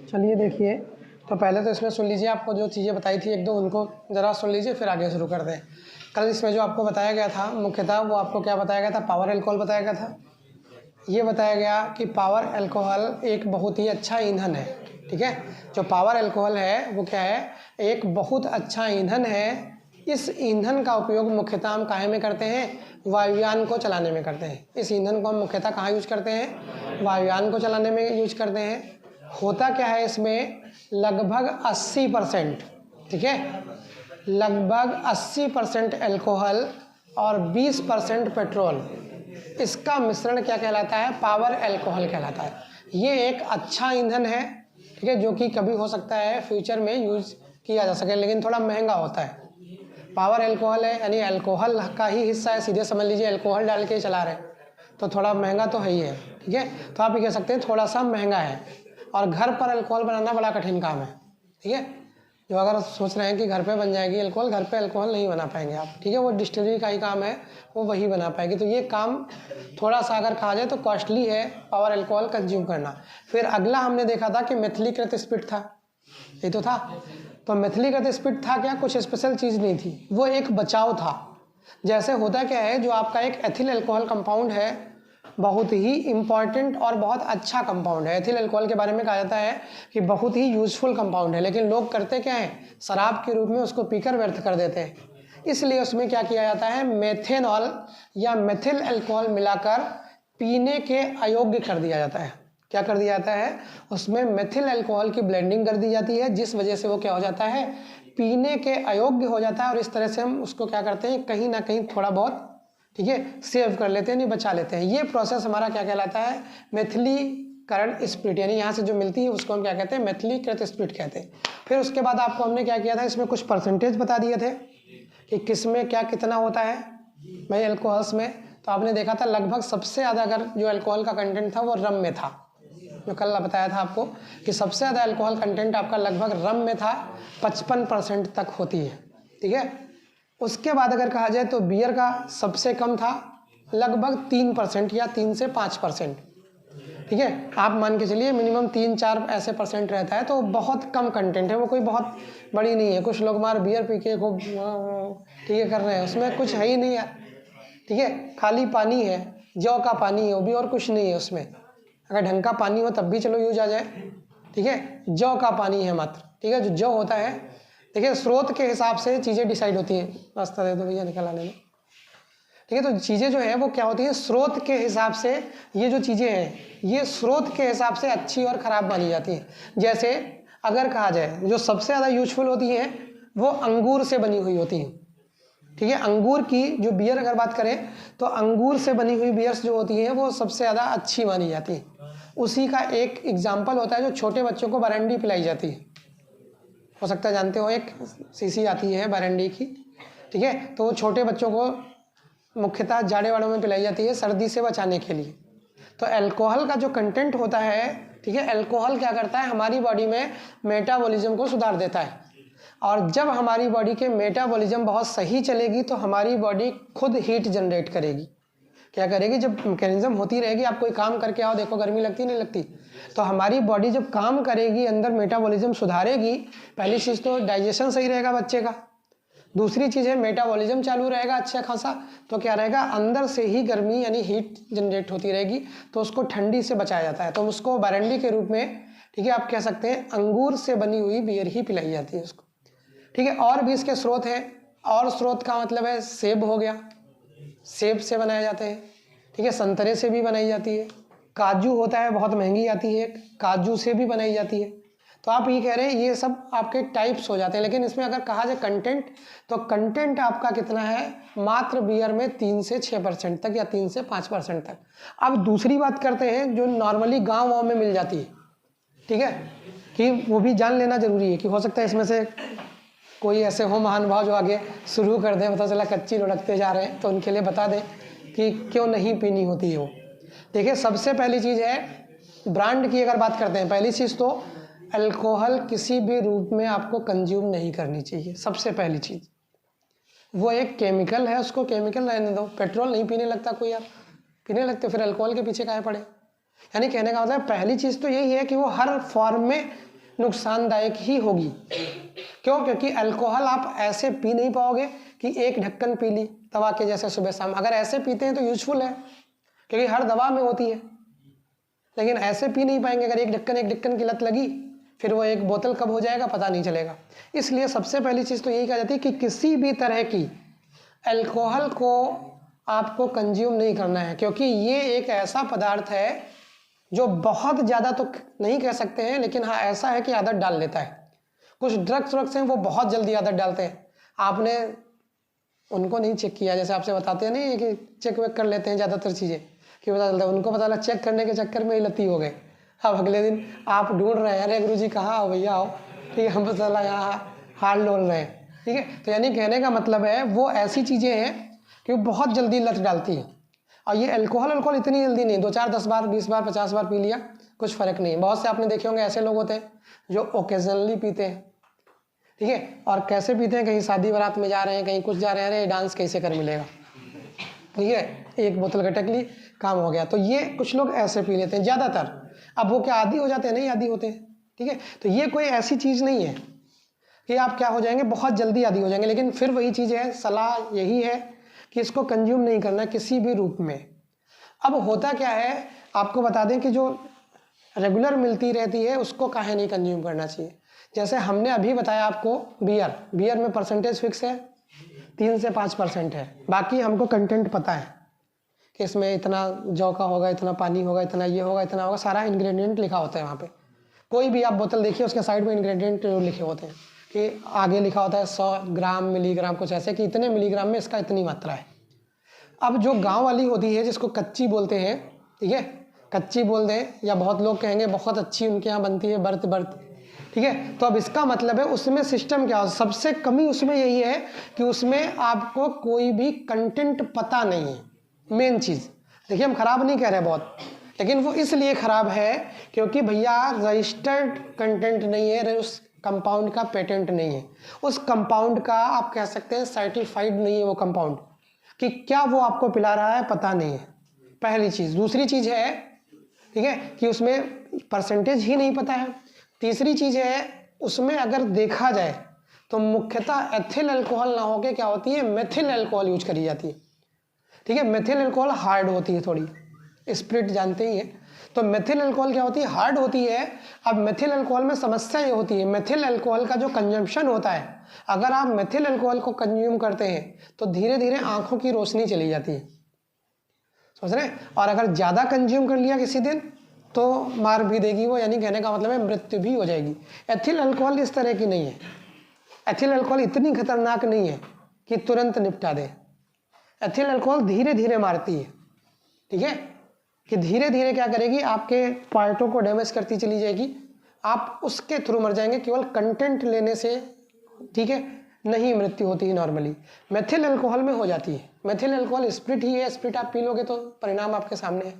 चलिए देखिए, तो पहले तो इसमें सुन लीजिए, आपको जो चीज़ें बताई थी एक दो उनको ज़रा सुन लीजिए, फिर आगे शुरू कर दें। कल इसमें जो आपको बताया गया था मुख्यतः, वो आपको क्या बताया गया था, पावर अल्कोहल बताया गया था। ये बताया गया कि पावर अल्कोहल एक बहुत ही अच्छा ईंधन है। ठीक है, जो पावर अल्कोहल है वो क्या है, एक बहुत अच्छा ईंधन है। इस ईंधन का उपयोग मुख्यतः हम काहे में करते हैं, वायुयान को चलाने में करते हैं। इस ईंधन को हम मुख्यतः कहाँ यूज करते हैं, वायुयान को चलाने में यूज करते हैं। होता क्या है इसमें, लगभग 80%, ठीक है, लगभग 80% अल्कोहल और 20% पेट्रोल, इसका मिश्रण क्या कहलाता है, पावर अल्कोहल कहलाता है। ये एक अच्छा ईंधन है, ठीक है, जो कि कभी हो सकता है फ्यूचर में यूज किया जा सके, लेकिन थोड़ा महंगा होता है। पावर अल्कोहल है यानी अल्कोहल का ही हिस्सा है, सीधे समझ लीजिए अल्कोहल डाल के चला रहे, तो थोड़ा महंगा तो है ही है। ठीक है, तो आप ये कह सकते हैं थोड़ा सा महंगा है, और घर पर अल्कोहल बनाना बड़ा कठिन काम है। ठीक है, जो अगर सोच रहे हैं कि घर पे बन जाएगी अल्कोहल, घर पे अल्कोहल नहीं बना पाएंगे आप। ठीक है, वो डिस्टिलरी का ही काम है, वो वही बना पाएगी। तो ये काम थोड़ा सा अगर कहा जाए तो कॉस्टली है, पावर अल्कोहल कंज्यूम करना। फिर अगला हमने देखा था कि मेथिलीकृत स्पिरिट था, ये तो था। तो मेथिलीकृत स्पिरिट था क्या, कुछ स्पेशल चीज़ नहीं थी, वो एक बचाव था। जैसे होता क्या है, जो आपका एक एथिल अल्कोहल कंपाउंड है, बहुत ही इम्पॉर्टेंट और बहुत अच्छा कंपाउंड है। एथिल अल्कोहल के बारे में कहा जाता है कि बहुत ही यूजफुल कंपाउंड है, लेकिन लोग करते क्या हैं, शराब के रूप में उसको पीकर व्यर्थ कर देते हैं। इसलिए उसमें क्या किया जाता है, मेथेनॉल या मेथिल अल्कोहल मिलाकर पीने के अयोग्य कर दिया जाता है। क्या कर दिया जाता है, उसमें मेथिल अल्कोहल की ब्लेंडिंग कर दी जाती है, जिस वजह से वो क्या हो जाता है, पीने के अयोग्य हो जाता है। और इस तरह से हम उसको क्या करते हैं, कहीं ना कहीं थोड़ा बहुत, ठीक है, सेव कर लेते हैं, नहीं बचा लेते हैं। ये प्रोसेस हमारा क्या कहलाता है, मेथिलीकरण स्पिरिट, यानी यहाँ से जो मिलती है उसको हम क्या कहते हैं, मेथिलीकृत स्पिरिट कहते हैं। फिर उसके बाद आपको हमने क्या किया था, इसमें कुछ परसेंटेज बता दिए थे कि किस में क्या कितना होता है भाई अल्कोहल्स में। तो आपने देखा था लगभग सबसे ज़्यादा अगर जो अल्कोहल का कंटेंट था वो रम में था, जो कल बताया था आपको कि सबसे ज़्यादा अल्कोहल कंटेंट आपका लगभग रम में था, 55% तक होती है। ठीक है, उसके बाद अगर कहा जाए तो बियर का सबसे कम था, लगभग 3% या 3 से 5%। ठीक है, आप मान के चलिए मिनिमम 3-4 ऐसे परसेंट रहता है, तो बहुत कम कंटेंट है, वो कोई बहुत बड़ी नहीं है। कुछ लोग मार बियर पी के खूब ठीक है कर रहे हैं, उसमें कुछ है ही नहीं यार। ठीक है, खाली पानी है, जौ का पानी है वो भी, और कुछ नहीं है उसमें। अगर ढंग का पानी हो तब भी चलो यूज आ जाए। ठीक है, जौ का पानी है मात्र। ठीक है, जो जौ होता है, देखिए स्रोत के हिसाब से चीज़ें डिसाइड होती हैं। रास्ता दे दो भैया, निकल आने में। ठीक है, तो चीज़ें जो है वो क्या होती है, स्रोत के हिसाब से। ये जो चीज़ें हैं ये स्रोत के हिसाब से अच्छी और ख़राब मानी जाती हैं। जैसे अगर कहा जाए जो सबसे ज़्यादा यूजफुल होती हैं वो अंगूर से बनी हुई होती हैं। ठीक है, अंगूर की जो बियर अगर बात करें तो अंगूर से बनी हुई बियर्स जो होती हैं वो सबसे ज़्यादा अच्छी मानी जाती है। उसी का एक एग्जाम्पल होता है जो छोटे बच्चों को बरंडी पिलाई जाती है, हो सकता है जानते हो, एक शीशी आती है बरंडी की। ठीक है, तो वो छोटे बच्चों को मुख्यतः जाड़े वालों में पिलाई जाती है सर्दी से बचाने के लिए। तो अल्कोहल का जो कंटेंट होता है, ठीक है, अल्कोहल क्या करता है, हमारी बॉडी में मेटाबॉलिज्म को सुधार देता है। और जब हमारी बॉडी के मेटाबॉलिज्म बहुत सही चलेगी तो हमारी बॉडी खुद हीट जनरेट करेगी। क्या करेगी, जब मैकेनिज्म होती रहेगी, आप कोई काम करके आओ, देखो गर्मी लगती नहीं लगती, तो हमारी बॉडी जब काम करेगी, अंदर मेटाबॉलिज्म सुधारेगी। पहली चीज़ तो डाइजेशन सही रहेगा बच्चे का, दूसरी चीज़ है मेटाबॉलिज्म चालू रहेगा अच्छा खासा, तो क्या रहेगा, अंदर से ही गर्मी यानी हीट जनरेट होती रहेगी, तो उसको ठंडी से बचाया जाता है। तो उसको बरंडी के रूप में, ठीक है, आप कह सकते हैं अंगूर से बनी हुई बियर ही पिलाई जाती है उसको। ठीक है, और भी इसके स्रोत हैं, और स्रोत का मतलब है सेब हो गया, सेब से बनाए जाते हैं। ठीक है, संतरे से भी बनाई जाती है, काजू होता है बहुत महंगी आती है, काजू से भी बनाई जाती है। तो आप ये कह रहे हैं ये सब आपके टाइप्स हो जाते हैं, लेकिन इसमें अगर कहा जाए कंटेंट, तो कंटेंट आपका कितना है, मात्र बियर में 3 से 6% तक या 3 से 5% तक। अब दूसरी बात करते हैं जो नॉर्मली गाँव वाँव में मिल जाती है। ठीक है, कि वो भी जान लेना जरूरी है कि हो सकता है इसमें से कोई ऐसे हो महानुभाव जो आगे शुरू कर दें, पता चला कच्ची लुढ़कते जा रहे हैं, तो उनके लिए बता दें कि क्यों नहीं पीनी होती है वो। देखिए, सबसे पहली चीज़ है ब्रांड की अगर बात करते हैं, पहली चीज़ तो अल्कोहल किसी भी रूप में आपको कंज्यूम नहीं करनी चाहिए। सबसे पहली चीज़ वो एक केमिकल है, उसको केमिकल रहने दो। पेट्रोल नहीं पीने लगता कोई यार, पीने लगते, फिर अल्कोहल के पीछे काहे पड़े। यानी कहने का मतलब पहली चीज़ तो यही है कि वो हर फॉर्म में नुकसानदायक ही होगी। क्यों? क्योंकि अल्कोहल आप ऐसे पी नहीं पाओगे कि एक ढक्कन पी ली दवा के जैसे सुबह शाम। अगर ऐसे पीते हैं तो यूजफुल है, क्योंकि हर दवा में होती है, लेकिन ऐसे पी नहीं पाएंगे। अगर एक ढक्कन की लत लगी, फिर वो एक बोतल कब हो जाएगा पता नहीं चलेगा। इसलिए सबसे पहली चीज़ तो यही कहा जाती है कि किसी भी तरह की अल्कोहल को आपको कंज्यूम नहीं करना है, क्योंकि ये एक ऐसा पदार्थ है जो बहुत ज़्यादा तो नहीं कह सकते हैं, लेकिन हाँ ऐसा है कि आदत डाल लेता है। कुछ ड्रग्स हैं वो बहुत जल्दी आदत डालते हैं। आपने उनको नहीं चेक किया, जैसे आपसे बताते हैं नहीं कि चेक वेक कर लेते हैं ज़्यादातर चीज़ें कि पता चलता है, उनको पता चला चेक करने के चक्कर में ही लती हो गए। अब अगले दिन आप ढूंढ रहे हैं, अरे गुरुजी कहाँ हो भैया आओ, ठीक है, हम पता चला यहाँ हाल डोल रहे हैं, ठीक है। तो यानी कहने का मतलब है वो ऐसी चीज़ें हैं कि वो बहुत जल्दी लत डालती हैं। और ये अल्कोहल इतनी जल्दी नहीं, 2 4 10 बार 20 बार 50 बार पी लिया कुछ फ़र्क नहीं है। बहुत से आपने देखे होंगे ऐसे लोग होते हैं जो ओकेजनली पीते हैं, ठीक है, और कैसे पीते हैं, कहीं शादी बारात में जा रहे हैं, कहीं कुछ जा रहे हैं, अरे डांस कैसे कर मिलेगा, ठीक है, एक बोतल गटक ली काम हो गया। तो ये कुछ लोग ऐसे पी लेते हैं ज़्यादातर। अब वो क्या आदी हो जाते हैं? नहीं आदी होते हैं, ठीक है। तो ये कोई ऐसी चीज़ नहीं है कि आप क्या हो जाएंगे, बहुत जल्दी आदी हो जाएंगे। लेकिन फिर वही चीज़ है, सलाह यही है कि इसको कंज्यूम नहीं करना किसी भी रूप में। अब होता क्या है, आपको बता दें कि जो रेगुलर मिलती रहती है उसको काहे नहीं कंज्यूम करना चाहिए। जैसे हमने अभी बताया आपको बियर में परसेंटेज फिक्स है 3 से 5% है। बाकी हमको कंटेंट पता है कि इसमें इतना जौ का होगा, इतना पानी होगा, इतना ये होगा, इतना होगा, सारा इंग्रेडिएंट लिखा होता है वहाँ पे। कोई भी आप बोतल देखिए उसके साइड में इंग्रेडिएंट लिखे होते हैं कि आगे लिखा होता है 100 ग्राम मिलीग्राम कुछ ऐसे कि इतने मिलीग्राम में इसका इतनी मात्रा है। अब जो गांव वाली होती है जिसको कच्ची बोलते हैं, ठीक है, कच्ची बोल दें या बहुत लोग कहेंगे बहुत अच्छी उनके यहाँ बनती है बर्त, ठीक है। तो अब इसका मतलब है उसमें सिस्टम क्या हो, सबसे कमी उसमें यही है कि उसमें आपको कोई भी कंटेंट पता नहीं है। मेन चीज़ देखिए, हम खराब नहीं कह रहे बहुत, लेकिन वो इसलिए खराब है क्योंकि भैया रजिस्टर्ड कंटेंट नहीं है, उस कंपाउंड का पेटेंट नहीं है, उस कंपाउंड का आप कह सकते हैं सर्टिफाइड नहीं है वो कंपाउंड, कि क्या वो आपको पिला रहा है पता नहीं है, पहली चीज़। दूसरी चीज़ है, ठीक है, कि उसमें परसेंटेज ही नहीं पता है। तीसरी चीज़ है उसमें अगर देखा जाए तो मुख्यतः एथिल अल्कोहल ना होके क्या होती है, मेथिल अल्कोहल यूज करी जाती है, ठीक है। मेथिल अल्कोहल हार्ड होती है थोड़ी, स्प्रिट जानते ही है, तो मेथिल अल्कोहल क्या होती है, हार्ड होती है। अब मेथिल अल्कोहल में समस्या ये होती है, मेथिल अल्कोहल का जो कंजम्पशन होता है, अगर आप मेथिल अल्कोहल को कंज्यूम करते हैं तो धीरे धीरे आंखों की रोशनी चली जाती है, समझ रहे हैं। और अगर ज़्यादा कंज्यूम कर लिया किसी दिन तो मार भी देगी वो, यानी कहने का मतलब है मृत्यु भी हो जाएगी। एथिल अल्कोहल इस तरह की नहीं है, एथिल अल्कोहल इतनी खतरनाक नहीं है कि तुरंत निपटा दे। एथिल अल्कोहल धीरे धीरे मारती है, ठीक है, कि धीरे धीरे क्या करेगी, आपके पार्टों को डैमेज करती चली जाएगी, आप उसके थ्रू मर जाएंगे केवल कंटेंट लेने से, ठीक है, नहीं मृत्यु होती है नॉर्मली। मेथिल अल्कोहल में हो जाती है। मेथिल अल्कोहल स्प्रिट ही है, स्प्रिट आप पी लोगे तो परिणाम आपके सामने है,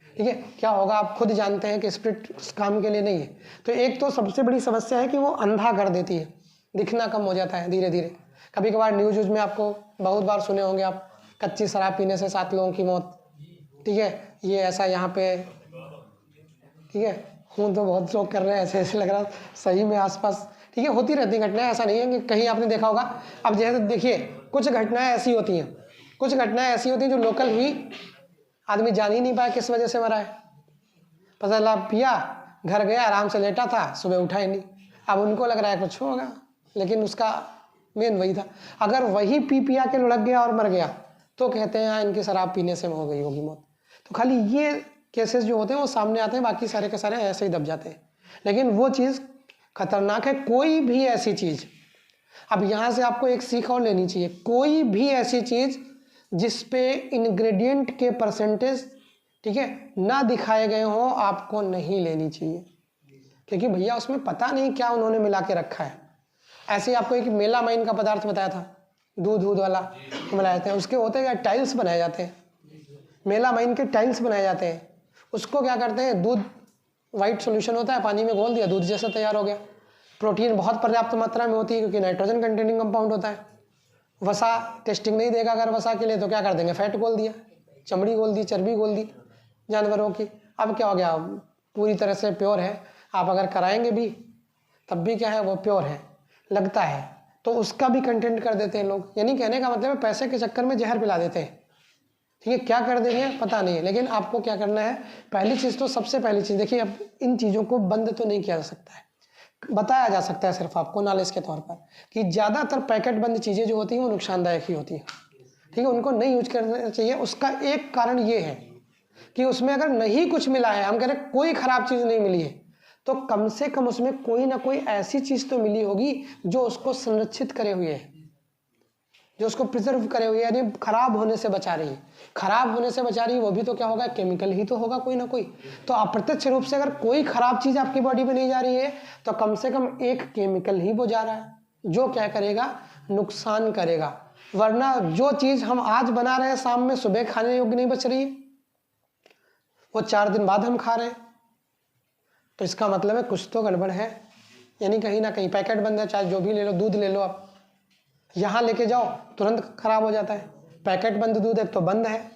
ठीक है, क्या होगा आप खुद जानते हैं कि स्प्रिट उस काम के लिए नहीं है। तो एक तो सबसे बड़ी समस्या है कि वो अंधा कर देती है, दिखना कम हो जाता है धीरे धीरे। कभी कभार न्यूज में आपको बहुत बार सुने होंगे आप, कच्ची शराब पीने से 7 लोगों की मौत, ठीक है, ये ऐसा यहाँ पे, ठीक है, खून तो बहुत लोग कर रहे हैं, ऐसे ऐसे लग रहा सही में आसपास, ठीक है, होती रहती घटनाएं, ऐसा नहीं है कि कहीं आपने देखा होगा। अब जैसे देखिए कुछ घटनाएं ऐसी होती हैं, कुछ घटनाएं ऐसी होती हैं जो लोकल हुई, आदमी जान ही नहीं पाया किस वजह से मरा है, पता चला पिया, घर गया, आराम से लेटा था, सुबह उठा ही नहीं। अब उनको लग रहा है कुछ होगा, लेकिन उसका मेन वही था। अगर वही पिया के लुढ़क गया और मर गया तो कहते हैं हाँ इनकी शराब पीने से हो गई होगी मौत। तो खाली ये केसेस जो होते हैं वो सामने आते हैं, बाकी सारे के सारे ऐसे ही दब जाते हैं। लेकिन वो चीज़ खतरनाक है, कोई भी ऐसी चीज़, अब यहाँ से आपको एक सीख और लेनी चाहिए, कोई भी ऐसी चीज़ जिस पे इंग्रेडिएंट के परसेंटेज, ठीक है, ना दिखाए गए हो, आपको नहीं लेनी चाहिए, क्योंकि भैया उसमें पता नहीं क्या उन्होंने मिला के रखा है। ऐसे ही आपको एक मेलामाइन का पदार्थ बताया था, दूध वाला मिलाए थे, उसके होते हैं टाइल्स बनाए जाते हैं, मेलामाइन के टाइल्स बनाए जाते हैं। उसको क्या करते हैं, दूध वाइट सोल्यूशन होता है, पानी में घोल दिया, दूध जैसा तैयार हो गया। प्रोटीन बहुत पर्याप्त मात्रा में होती है क्योंकि नाइट्रोजन कंटेनिंग कंपाउंड होता है। वसा टेस्टिंग नहीं देगा अगर वसा के लिए तो क्या कर देंगे, फैट घोल दिया, चमड़ी घोल दी, चर्बी घोल दी जानवरों की। अब क्या हो गया, पूरी तरह से प्योर है। आप अगर कराएंगे भी तब भी क्या है वो प्योर है, लगता है, तो उसका भी कंटेंट कर देते हैं लोग। यानी कहने का मतलब है पैसे के चक्कर में जहर पिला देते हैं। ठीक है, क्या कर देंगे पता नहीं है, लेकिन आपको क्या करना है, पहली चीज़ तो सबसे पहली चीज़ देखिए, अब इन चीज़ों को बंद तो नहीं किया जा सकता है, बताया जा सकता है सिर्फ आपको नॉलेज के तौर पर कि ज़्यादातर पैकेट बंद चीज़ें जो होती हैं वो नुकसानदायक ही होती हैं। ठीक है, उनको नहीं यूज करना चाहिए। उसका एक कारण ये है कि उसमें अगर नहीं कुछ मिला है, हम कह रहे कोई ख़राब चीज़ नहीं मिली है, तो कम से कम उसमें कोई ना कोई ऐसी चीज़ तो मिली होगी जो उसको संरक्षित करे हुए है, जो उसको प्रिजर्व करे हुए, यानी खराब होने से बचा रही है। खराब होने से बचा रही है वो भी तो क्या होगा, केमिकल ही तो होगा कोई ना कोई। तो अप्रत्यक्ष रूप से अगर कोई खराब चीज़ आपकी बॉडी में नहीं जा रही है तो कम से कम एक केमिकल ही वो जा रहा है जो क्या करेगा, नुकसान करेगा। वरना जो चीज़ हम आज बना रहे हैं शाम में सुबह खाने योग्य नहीं बच रही है, वो 4 दिन बाद हम खा रहे हैं, तो इसका मतलब है कुछ तो गड़बड़ है। यानी कहीं ना कहीं पैकेट बंद है, चाहे जो भी ले लो, दूध ले लो आप, यहाँ लेके जाओ तुरंत खराब हो जाता है। पैकेट बंद दूध एक तो बंद है,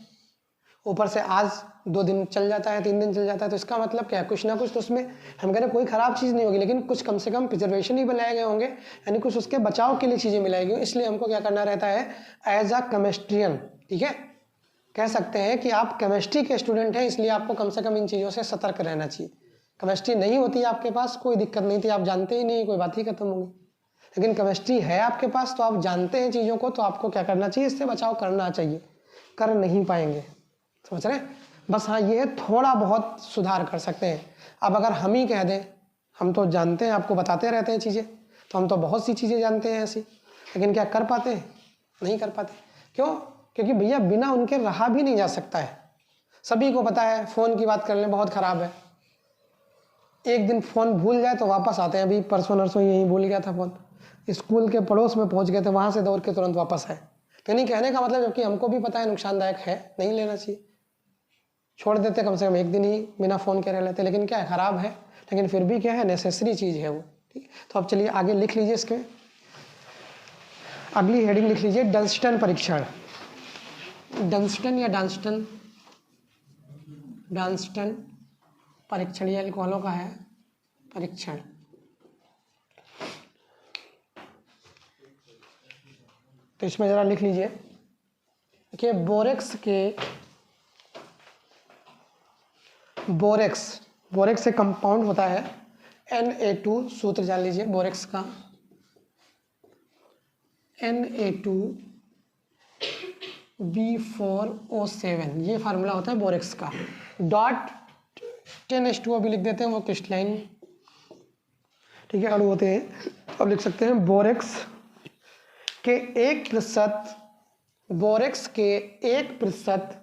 ऊपर से आज 2 दिन चल जाता है, 3 दिन चल जाता है, तो इसका मतलब क्या है, कुछ ना कुछ तो उसमें हम कह रहे कोई ख़राब चीज़ नहीं होगी, लेकिन कुछ कम से कम प्रिजर्वेशन ही बनाए गए होंगे, यानी कुछ उसके बचाव के लिए चीज़ें मिलाई गई। इसलिए हमको क्या करना रहता है एज अ केमिस्ट्रियन, ठीक है, कह सकते हैं कि आप केमिस्ट्री के स्टूडेंट हैं, इसलिए आपको कम से कम इन चीज़ों से सतर्क रहना चाहिए। केमिस्ट्री नहीं होती आपके पास कोई दिक्कत नहीं थी, आप जानते ही नहीं, कोई बात ही खत्म होगी। लेकिन केमिस्ट्री है आपके पास तो आप जानते हैं चीज़ों को, तो आपको क्या करना चाहिए, इससे बचाव करना चाहिए। कर नहीं पाएंगे, समझ रहे हैं। बस हाँ, ये थोड़ा बहुत सुधार कर सकते हैं। अब अगर हम ही कह दें, हम तो जानते हैं, आपको बताते रहते हैं चीज़ें, तो हम तो बहुत सी चीज़ें जानते हैं ऐसी, लेकिन क्या कर पाते हैं, नहीं कर पाते। क्यों? क्योंकि भैया बिना उनके रहा भी नहीं जा सकता है। सभी को पता है फ़ोन की बात कर लें, बहुत ख़राब है। एक दिन फ़ोन भूल जाए तो वापस आते हैं। अभी परसों नरसों यहीं भूल गया था फ़ोन, स्कूल के पड़ोस में पहुंच गए थे, वहाँ से दौड़ के तुरंत वापस आए। तो नहीं, कहने का मतलब जबकि हमको भी पता है नुकसानदायक है, नहीं लेना चाहिए, छोड़ देते, कम से कम एक दिन ही बिना फ़ोन के रह लेते। लेकिन क्या है, ख़राब है, लेकिन फिर भी क्या है, नेसेसरी चीज़ है वो। ठीक, तो अब चलिए आगे लिख लीजिए, इसके अगली हेडिंग लिख लीजिए, डंस्टन परीक्षण। डंस्टन या डांस्टन, डांस्टन परीक्षण, ये अल्कोहलों का है परीक्षण। तो इसमें ज़रा लिख लीजिए कि बोरेक्स से कंपाउंड होता है Na2, सूत्र जान लीजिए बोरेक्स का, Na2B4O7, ये फार्मूला होता है बोरेक्स का। डॉट 10H2O भी लिख देते हैं, वो क्रिस्टलाइन, ठीक है, अणु होते हैं। अब लिख सकते हैं बोरेक्स के 1%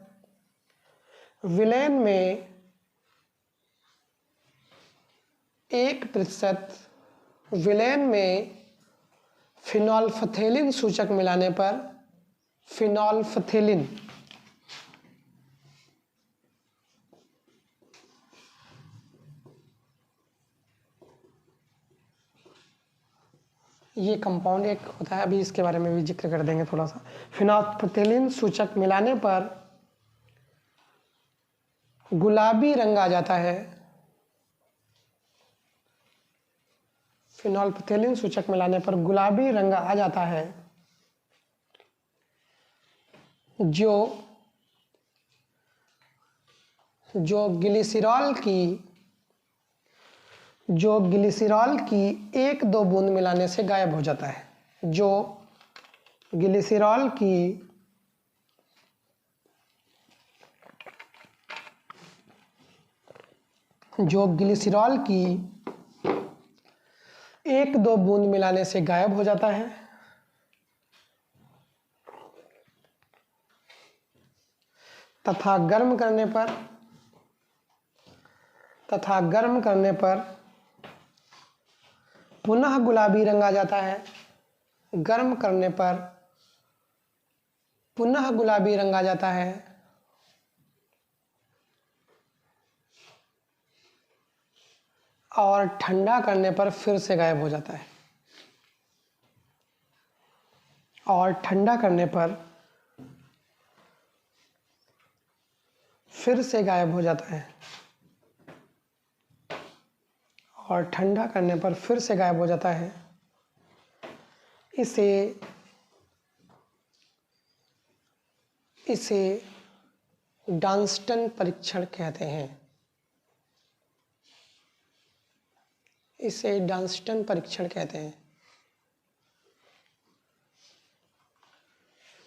विलयन में 1% विलयन में फिनोल्फथेलिन सूचक मिलाने पर, फिनोल्फथेलिन ये कंपाउंड एक होता है, अभी इसके बारे में भी जिक्र कर देंगे थोड़ा सा। फिनोल्फथेलिन सूचक मिलाने पर गुलाबी रंग आ जाता है, फिनोल्फथेलिन सूचक मिलाने पर गुलाबी रंग आ जाता है, जो ग्लिसरॉल की 1-2 बूंद मिलाने से गायब हो जाता है, जो ग्लिसरॉल की 1-2 बूंद मिलाने से गायब हो जाता है, तथा गर्म करने पर पुनः गुलाबी रंग आ जाता है, गर्म करने पर पुनः गुलाबी रंग आ जाता है, और ठंडा करने पर फिर से गायब हो जाता है, और ठंडा करने पर फिर से गायब हो जाता है, और ठंडा करने पर फिर से गायब हो जाता है। इसे डाल्टन परीक्षण कहते हैं। इसे डाल्टन परीक्षण कहते हैं।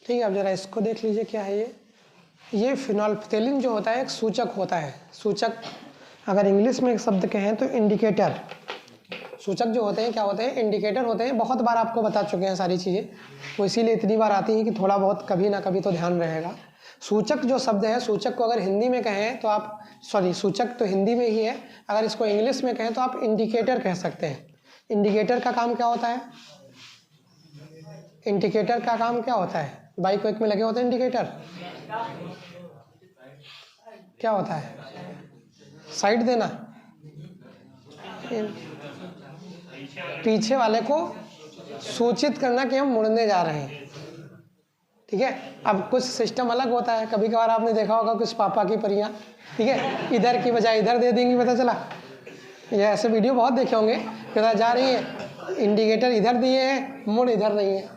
ठीक है, अब जरा इसको देख लीजिए क्या है ये फिनोल्फ्थेलिन जो होता है एक सूचक होता है। सूचक अगर इंग्लिश में एक शब्द कहें तो इंडिकेटर। सूचक जो होते हैं क्या होते हैं? इंडिकेटर होते हैं। बहुत बार आपको बता चुके हैं सारी चीज़ें, वो इसीलिए इतनी बार आती हैं कि थोड़ा बहुत कभी ना कभी तो ध्यान रहेगा। सूचक जो शब्द है, सूचक को अगर हिंदी में कहें तो आप सूचक तो हिंदी में ही है, अगर इसको इंग्लिश में कहें तो आप इंडिकेटर कह सकते हैं। इंडिकेटर का काम क्या होता है? इंडिकेटर का काम क्या होता है? बाइक वाइक में लगे होते हैं इंडिकेटर, क्या होता है? साइड देना, पीछे वाले को सूचित करना कि हम मुड़ने जा रहे हैं। ठीक है, अब कुछ सिस्टम अलग होता है। कभी कभार आपने देखा होगा कुछ पापा की परियां, ठीक है, इधर की बजाय इधर दे देंगी, पता चला। ये ऐसे वीडियो बहुत देखे होंगे, पता जा रही है इंडिकेटर इधर दिए हैं, मुड़ इधर नहीं है,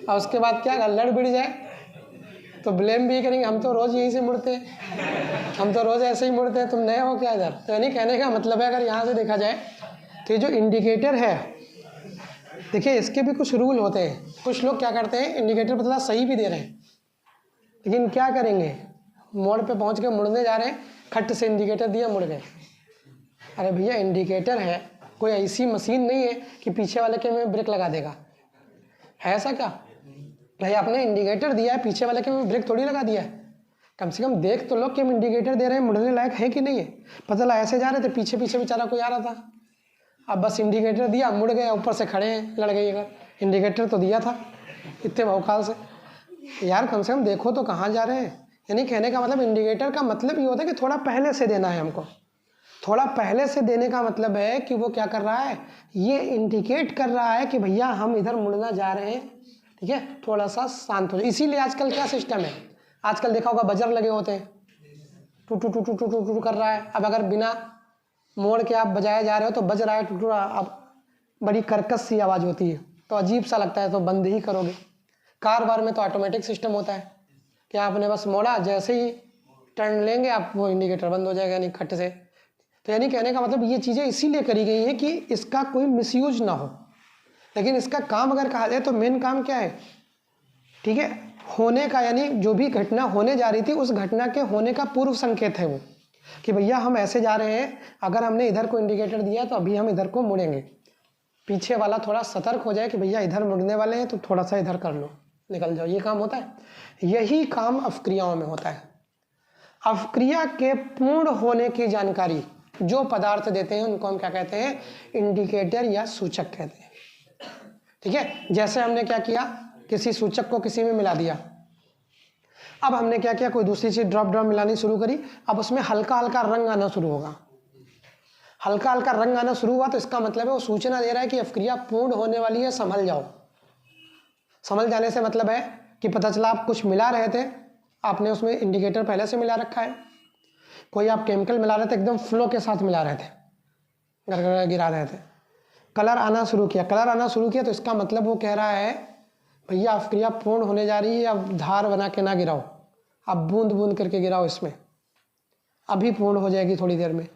और उसके बाद क्या लड़ भिड़ जाए तो ब्लेम भी करेंगे, हम तो रोज़ यहीं से मुड़ते हैं, हम तो रोज़ ऐसे ही मुड़ते हैं, तुम नए हो क्या इधर। तो यानी कहने का मतलब है, अगर यहाँ से देखा जाए तो ये जो इंडिकेटर है, देखिए इसके भी कुछ रूल होते हैं। कुछ लोग क्या करते हैं, इंडिकेटर बदला सही भी दे रहे हैं, लेकिन क्या करेंगे, मोड़ पे पहुँच के मुड़ने जा रहे हैं, खट से इंडिकेटर दिया, मुड़ गए। अरे भैया, इंडिकेटर है, कोई ऐसी मशीन नहीं है कि पीछे वाले के में ब्रेक लगा देगा, है ऐसा क्या? भाई आपने इंडिकेटर दिया है, पीछे वाले के में ब्रेक थोड़ी लगा दिया है। कम से कम देख तो लो कि हम इंडिकेटर दे रहे हैं, मुड़ने लायक है कि नहीं है। पता चला ऐसे जा रहे थे, पीछे पीछे बेचारा कोई आ रहा था, अब बस इंडिकेटर दिया, मुड़ गए, ऊपर से खड़े हैं, लड़ गई। अगर इंडिकेटर तो दिया था इतने भौकाल से, यार कम से कम देखो तो कहाँ जा रहे हैं। यानी कहने का मतलब इंडिकेटर का मतलब ये होता है कि थोड़ा पहले से देना है हमको। थोड़ा पहले से देने का मतलब है कि वो क्या कर रहा है, ये इंडिकेट कर रहा है कि भैया हम इधर मुड़ना जा रहे हैं। ठीक है, थोड़ा सा शांत हो जाए। इसीलिए आजकल क्या सिस्टम है, आजकल देखा होगा बजर लगे होते हैं, टू टू टू टू टू टू कर रहा है। अब अगर बिना मोड़ के आप बजाए जा रहे हो तो बज रहा है टू टू, अब बड़ी कर्कश सी आवाज़ होती है, तो अजीब सा लगता है, तो बंद ही करोगे। कार बार में तो ऑटोमेटिक सिस्टम होता है कि आपने बस मोड़ा, जैसे ही टर्न लेंगे आप, वो इंडिकेटर बंद हो जाएगा, यानी खट से। तो यानी कहने का मतलब ये चीज़ें इसीलिए करी गई हैं कि इसका कोई मिसयूज ना हो। लेकिन इसका काम अगर कहा जाए तो मेन काम क्या है, ठीक है, होने का, यानी जो भी घटना होने जा रही थी उस घटना के होने का पूर्व संकेत है वो, कि भैया हम ऐसे जा रहे हैं, अगर हमने इधर को इंडिकेटर दिया तो अभी हम इधर को मुड़ेंगे। पीछे वाला थोड़ा सतर्क हो जाए कि भैया इधर मुड़ने वाले हैं, तो थोड़ा सा इधर कर लो, निकल जाओ। ये काम होता है। यही काम अपक्रियाओं में होता है। अपक्रिया के पूर्ण होने की जानकारी जो पदार्थ देते हैं उनको हम क्या कहते हैं, इंडिकेटर या सूचक कहते हैं। ठीक है, जैसे हमने क्या किया, किसी सूचक को किसी में मिला दिया, अब हमने क्या किया, कोई दूसरी चीज ड्रॉप ड्रॉप मिलानी शुरू करी, अब उसमें हल्का हल्का रंग आना शुरू होगा। हल्का हल्का रंग आना शुरू हुआ तो इसका मतलब है वो सूचना दे रहा है कि अपक्रिया पूर्ण होने वाली है, संभल जाओ। संभल जाने से मतलब है कि पता चला आप कुछ मिला रहे थे, आपने उसमें इंडिकेटर पहले से मिला रखा है, कोई आप केमिकल मिला रहे थे, एकदम फ्लो के साथ मिला रहे थे, गड़गड़ा गिरा रहे थे, कलर आना शुरू किया, कलर आना शुरू किया, तो इसका मतलब वो कह रहा है भैया अपक्रिया पूर्ण होने जा रही है, अब धार बना के ना गिराओ, अब बूंद बूंद करके गिराओ इसमें, अभी पूर्ण हो जाएगी थोड़ी देर में।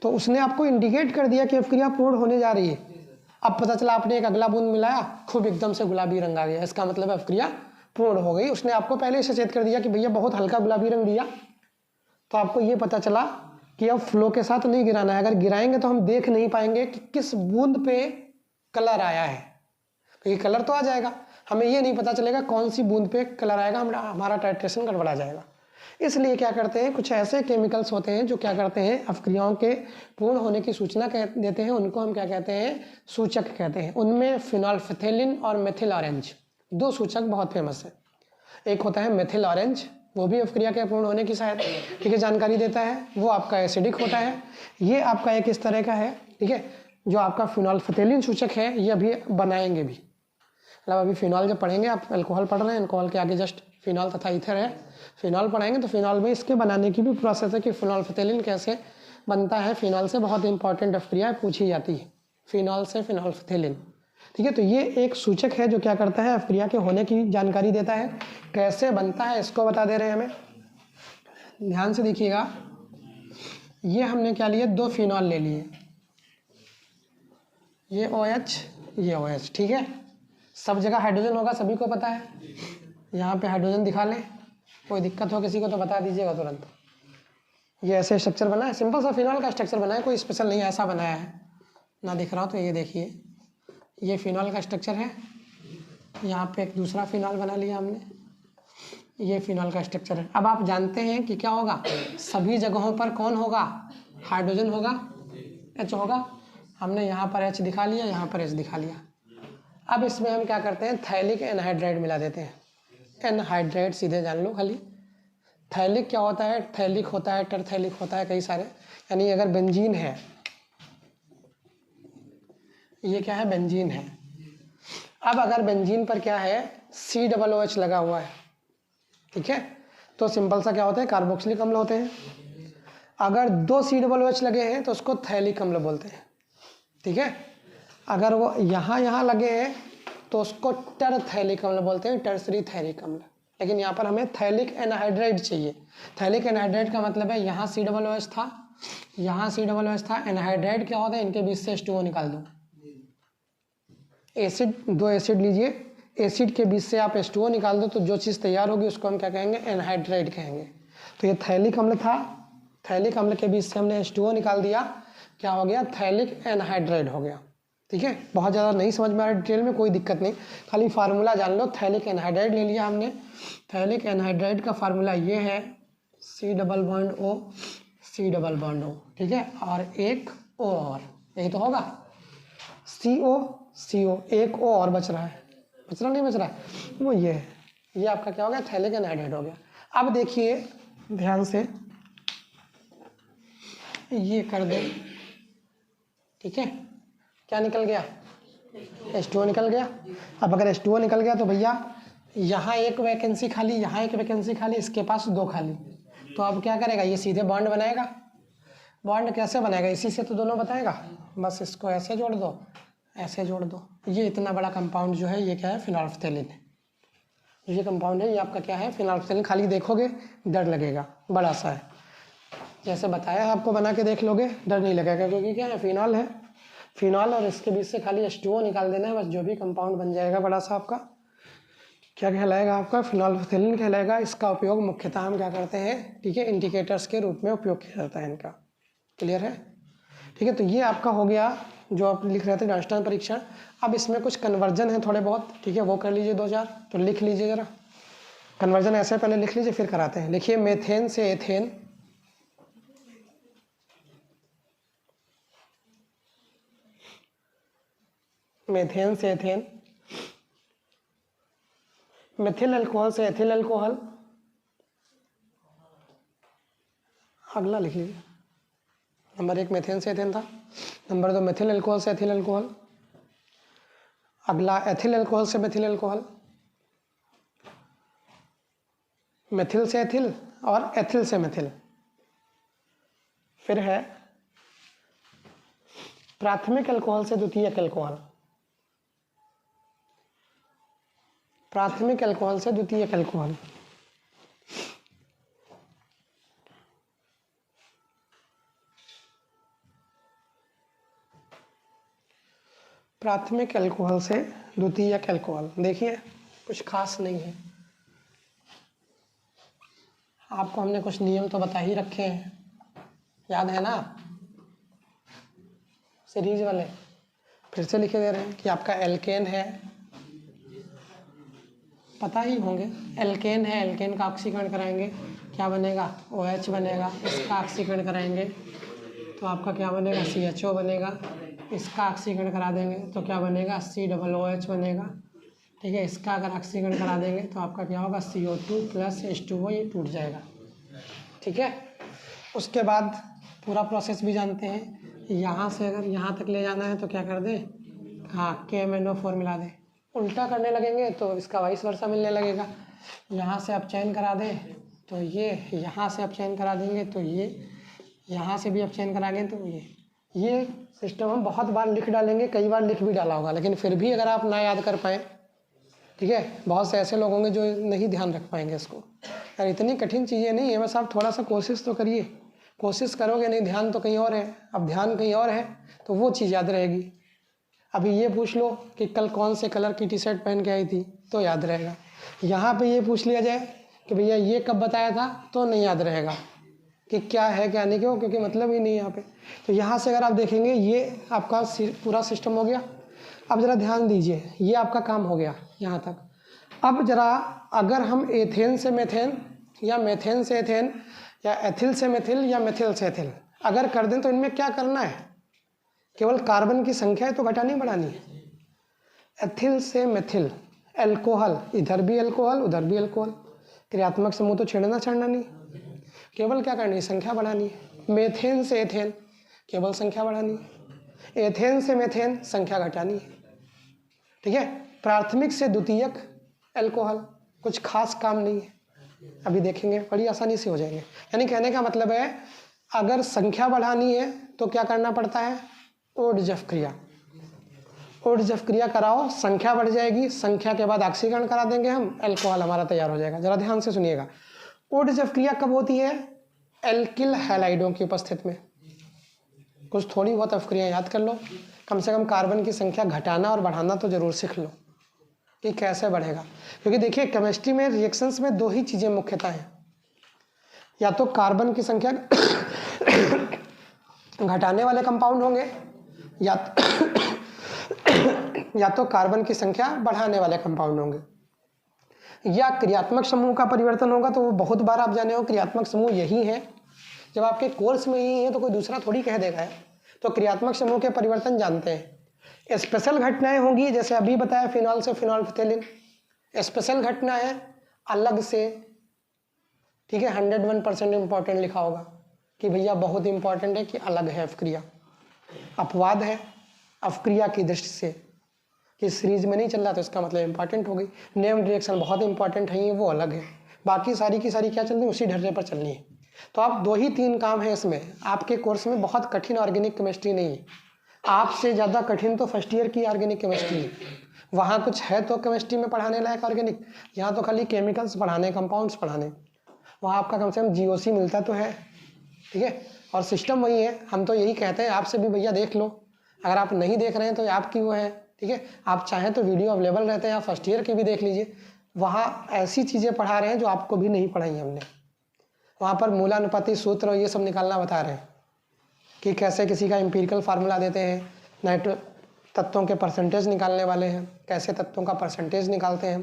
तो उसने आपको इंडिकेट कर दिया कि अपक्रिया पूर्ण होने जा रही है। अब पता चला आपने एक अगला बूंद मिलाया, खूब एकदम से गुलाबी रंग आ गया, इसका मतलब अपक्रिया पूर्ण हो गई। उसने आपको पहले से सचेत कर दिया कि भैया बहुत हल्का गुलाबी रंग दिया, तो आपको ये पता चला कि अब फ्लो के साथ नहीं गिराना है। अगर गिराएंगे तो हम देख नहीं पाएंगे कि किस बूंद पे कलर आया है, क्योंकि कलर तो आ जाएगा, हमें ये नहीं पता चलेगा कौन सी बूंद पे कलर आएगा, हमारा टाइट्रेशन गड़बड़ा जाएगा। इसलिए क्या करते हैं, कुछ ऐसे केमिकल्स होते हैं जो क्या करते हैं, अपक्रियाओं के पूर्ण होने की सूचना देते हैं, उनको हम क्या कहते हैं, सूचक कहते हैं। उनमें फिनोल्फ्थेलिन और मेथिल ऑरेंज दो सूचक बहुत फेमस है। एक होता है मेथिल ऑरेंज, वो भी अपक्रिया के पूर्ण होने की शायद ठीक है जानकारी देता है, वो आपका एसिडिक होता है। ये आपका एक इस तरह का है, ठीक है, जो आपका फिनोल्फ्थेलिन सूचक है, ये अभी बनाएंगे भी, मतलब अभी फिनॉल जब पढ़ेंगे, आप अल्कोहल पढ़ रहे हैं, अल्कोहल के आगे जस्ट फिनॉल तथा ईथर है, फिनॉल पढ़ाएंगे तो फिनॉल में इसके बनाने की भी प्रोसेस है कि फिनोल्फ्थेलिन कैसे बनता है फिनॉल से, बहुत इंपॉर्टेंट अफ्रिया पूछी जाती है, फिनॉल से फिनोल्फथेलिन। ठीक है, तो ये एक सूचक है जो क्या करता है, अफ्रिया के होने की जानकारी देता है। कैसे बनता है इसको बता दे रहे हैं हमें, ध्यान से देखिएगा। ये हमने क्या लिए, 2 फिनॉल ले लिए, ये OH ये OH। ठीक है, सब जगह हाइड्रोजन होगा, सभी को पता है। यहाँ पे हाइड्रोजन दिखा लें, कोई दिक्कत हो किसी को तो बता दीजिएगा तुरंत। ये ऐसे स्ट्रक्चर बना है, सिंपल सा फिनॉल का स्ट्रक्चर बना है, कोई स्पेशल नहीं, ऐसा बनाया है ना। दिख रहा हो तो ये देखिए, ये फिनॉल का स्ट्रक्चर है। यहाँ पे एक दूसरा फिनॉल बना लिया हमने, ये फिनॉल का स्ट्रक्चर है। अब आप जानते हैं कि क्या होगा, सभी जगहों पर कौन होगा, हाइड्रोजन होगा, H होगा। हमने यहाँ पर H दिखा लिया, यहाँ पर H दिखा लिया। अब इसमें हम क्या करते हैं, थैलिक एनहाइड्राइड मिला देते हैं। एनहाइड्राइड सीधे जान लो खाली। थैलिक क्या होता है, थैलिक होता है, टरथैलिक होता है, कई सारे। यानी अगर बेंजीन है, ये क्या है, बेंजीन है। अब अगर बेंजीन पर क्या है, COOH लगा हुआ है, ठीक है, तो सिंपल सा क्या होता है, कार्बोक्सिलिक अम्ल होते हैं। अगर 2 COOH लगे हैं तो उसको थैलिक अम्ल बोलते हैं। ठीक है, अगर वो यहाँ लगे हैं तो उसको टरथैलिक अम्ल बोलते हैं, टर्सरी थैलिक अम्ल। लेकिन यहाँ पर हमें थैलिक एनहाइड्राइड चाहिए। थैलिक एनहाइड्राइड का मतलब है यहाँ COOH था, यहाँ COOH था। एनहाइड्राइड क्या होता है, इनके बीच से H2O निकाल दो। एसिड, 2 एसिड लीजिए, एसिड के बीच से आप H2O निकाल दो तो जो चीज़ तैयार होगी उसको हम क्या कहेंगे, एनहाइड्राइड कहेंगे। तो ये थैलिक अम्ल था, थैलिक अम्ल के बीच से हमने H2O निकाल दिया, क्या हो गया, थैलिक एनहाइड्राइड हो गया। ठीक है, बहुत ज़्यादा नहीं समझ में आ रहा डिटेल में, कोई दिक्कत नहीं, खाली फार्मूला जान लो। थैलिक एनहाइड्राइड ले लिया हमने। थैलिक एनहाइड्राइड का फार्मूला ये है, C double bond O, C double bond O। ठीक है, और एक O और, यही तो होगा, CO CO, एक O और बच रहा है, बच रहा नहीं बच रहा है, वो ये है। ये आपका क्या हो गया, थैलिक एनहाइड्राइड हो गया। अब देखिए ध्यान से, ये कर दे। ठीक है, क्या निकल गया, H2O निकल गया। अब अगर H2O निकल गया तो भैया यहाँ एक वैकेंसी खाली, यहाँ एक वैकेंसी खाली, इसके पास 2 खाली। तो अब क्या करेगा, ये सीधे बॉन्ड बनाएगा। बॉन्ड कैसे बनाएगा, इसी से तो दोनों बताएगा। बस इसको ऐसे जोड़ दो, ऐसे जोड़ दो। ये इतना बड़ा कंपाउंड जो है, ये क्या है, फिनोल्फथेलिन है। ये कंपाउंड है, ये आपका क्या है, फिनोल्फथेलिन। खाली देखोगे डर लगेगा, बड़ा सा है, जैसे बताया है आपको, बना के देख लोगे डर नहीं लगेगा, क्योंकि क्या है, फिनॉल है। फिनॉल और इसके बीच से खाली H2O निकाल देना है, बस जो भी कंपाउंड बन जाएगा बड़ा सा आपका क्या कहलाएगा, आपका फिनोल्फथेलिन कहलाएगा। इसका उपयोग मुख्यतः हम क्या करते हैं, ठीक है, इंडिकेटर्स के रूप में उपयोग किया जाता है इनका। क्लियर है, ठीक है। तो ये आपका हो गया जो आप लिख रहे थे डाल्टन परीक्षण। अब इसमें कुछ कन्वर्जन है थोड़े बहुत, ठीक है, वो कर लीजिए 2-4, तो लिख लीजिए ज़रा कन्वर्जन, ऐसे पहले लिख लीजिए फिर कराते हैं। लिखिए, मेथेन से एथेन, मेथेन से एथेन, मिथिल अल्कोहल से एथिल अल्कोहल। अगला लिख लीजिए, नंबर 1 मेथेन से एथेन था, नंबर 2 मिथिल अल्कोहल से एथिल अल्कोहल, अगला एथिल अल्कोहल से मेथिल अल्कोहल, मेथिल से एथिल और एथिल से मेथिल। फिर है प्राथमिक अल्कोहल से द्वितीयक अल्कोहल, प्राथमिक अल्कोहल से द्वितीयक अल्कोहल। प्राथमिक अल्कोहल से द्वितीयक अल्कोहल। देखिए कुछ खास नहीं है, आपको हमने कुछ नियम तो बता ही रखे हैं, याद है ना, सीरीज वाले। फिर से लिखे दे रहे हैं कि आपका एल्केन है, पता ही होंगे, एल्केन है, एल्केन का ऑक्सीकरण कराएंगे, क्या बनेगा, OH बनेगा। इसका ऑक्सीकरण कराएंगे तो आपका क्या बनेगा, CHO बनेगा। इसका ऑक्सीकरण करा देंगे तो क्या बनेगा, COOH बनेगा। ठीक है, इसका अगर ऑक्सीकरण करा देंगे तो आपका क्या होगा, CO2 + H2O, ये टूट जाएगा। ठीक है, उसके बाद पूरा प्रोसेस भी जानते हैं, यहाँ से अगर यहाँ तक ले जाना है तो क्या कर दें, हाँ, KMnO4 मिला दें। उल्टा करने लगेंगे तो इसका वाइस वर्सा मिलने लगेगा। यहाँ से आप चयन करा दें तो ये, यहाँ से आप चयन करा देंगे तो ये, यहाँ से भी आप चेन कराएंगे तो ये सिस्टम हम बहुत बार लिख डालेंगे, कई बार लिख भी डाला होगा, लेकिन फिर भी अगर आप ना याद कर पाएँ, ठीक है, बहुत से ऐसे लोग होंगे जो नहीं ध्यान रख पाएंगे इसको। यार इतनी कठिन चीज़ें नहीं है, बस आप थोड़ा सा कोशिश तो करिए, कोशिश करोगे नहीं, ध्यान तो कहीं और है, अब ध्यान कहीं और है तो वो चीज़ याद रहेगी। अभी ये पूछ लो कि कल कौन से कलर की टी शर्ट पहन के आई थी तो याद रहेगा। यहाँ पे ये पूछ लिया जाए कि भैया ये कब बताया था तो नहीं याद रहेगा कि क्या है क्या नहीं, क्यों, क्योंकि मतलब ही नहीं यहाँ पे। तो यहाँ से अगर आप देखेंगे ये आपका पूरा सिस्टम हो गया। अब ज़रा ध्यान दीजिए, ये आपका काम हो गया यहाँ तक। अब ज़रा अगर हम एथेन से मेथेन या मेथेन से एथेन या एथिल से मेथिल या मेथिल से एथिल अगर कर दें तो इनमें क्या करना है, केवल कार्बन की संख्या है तो घटानी बढ़ानी है। एथिल से मेथिल एल्कोहल, इधर भी एल्कोहल उधर भी एल्कोहल, क्रियात्मक समूह तो छेड़ना छाड़ना नहीं, केवल क्या करनी है, संख्या बढ़ानी है। मेथेन से एथेन केवल संख्या बढ़ानी है। एथेन से मेथेन संख्या घटानी है, ठीक है। प्राथमिक से द्वितीयक एल्कोहल कुछ खास काम नहीं है, अभी देखेंगे, बड़ी आसानी से हो जाएंगे। यानी कहने का मतलब है अगर संख्या बढ़ानी है तो क्या करना पड़ता है, ओडजफ क्रिया। ओडजफ क्रिया कराओ, संख्या बढ़ जाएगी, संख्या के बाद ऑक्सीकरण करा देंगे हम, अल्कोहल हमारा तैयार हो जाएगा। जरा ध्यान से सुनिएगा, ओडजफ क्रिया कब होती है, एल्किल हैलाइडों की उपस्थिति में। कुछ थोड़ी बहुत अवक्रियाएं याद कर लो, कम से कम कार्बन की संख्या घटाना और बढ़ाना तो जरूर सीख लो कि कैसे बढ़ेगा। क्योंकि देखिए केमिस्ट्री में रिएक्शंस में दो ही चीज़ें मुख्यतः हैं, या तो कार्बन की संख्या घटाने वाले कंपाउंड होंगे या तो कार्बन की संख्या बढ़ाने वाले कंपाउंड होंगे, या क्रियात्मक समूह का परिवर्तन होगा। तो वो बहुत बार आप जाने हो क्रियात्मक समूह यही है, जब आपके कोर्स में यही है तो कोई दूसरा थोड़ी कह देगा है। तो क्रियात्मक समूह के परिवर्तन जानते हैं। स्पेशल घटनाएं होंगी, जैसे अभी बताया फिनॉल से फिनॉल्फिथिलीन, स्पेशल घटना है अलग से, ठीक है। 101% इंपॉर्टेंट लिखा होगा कि भैया बहुत इंपॉर्टेंट है कि अलग है अवक्रिया। अपवाद है अवक्रिया की दृष्टि से कि सीरीज में नहीं चल रहा तो इसका मतलब इंपॉर्टेंट हो गई। नेम रिएक्शन बहुत इंपॉर्टेंट है, ये वो अलग है, बाकी सारी की सारी क्या चल रही है, उसी ढर्रे पर चलनी है। तो आप 2 ही 3 काम है इसमें, आपके कोर्स में बहुत कठिन ऑर्गेनिक केमिस्ट्री नहीं है। आपसे ज़्यादा कठिन तो फर्स्ट ईयर की ऑर्गेनिक केमिस्ट्री है, वहाँ कुछ है तो केमिस्ट्री में पढ़ाने लायक ऑर्गेनिक, यहाँ तो खाली केमिकल्स पढ़ाने, कंपाउंड्स पढ़ाने। वहाँ आपका कम से कम GOC मिलता तो है, ठीक है। और सिस्टम वही है, हम तो यही कहते हैं आपसे भी भैया देख लो, अगर आप नहीं देख रहे हैं तो आपकी वो है, ठीक है। आप चाहें तो वीडियो अवेलेबल रहते हैं, आप फर्स्ट ईयर के भी देख लीजिए, वहाँ ऐसी चीज़ें पढ़ा रहे हैं जो आपको भी नहीं पढ़ाई हमने। वहाँ पर मूलानुपाती सूत्र और ये सब निकालना बता रहे हैं कि कैसे किसी का एम्पिरिकल फार्मूला देते हैं, नाइट्रो तत्वों के परसेंटेज निकालने वाले हैं, कैसे तत्वों का परसेंटेज निकालते हैं,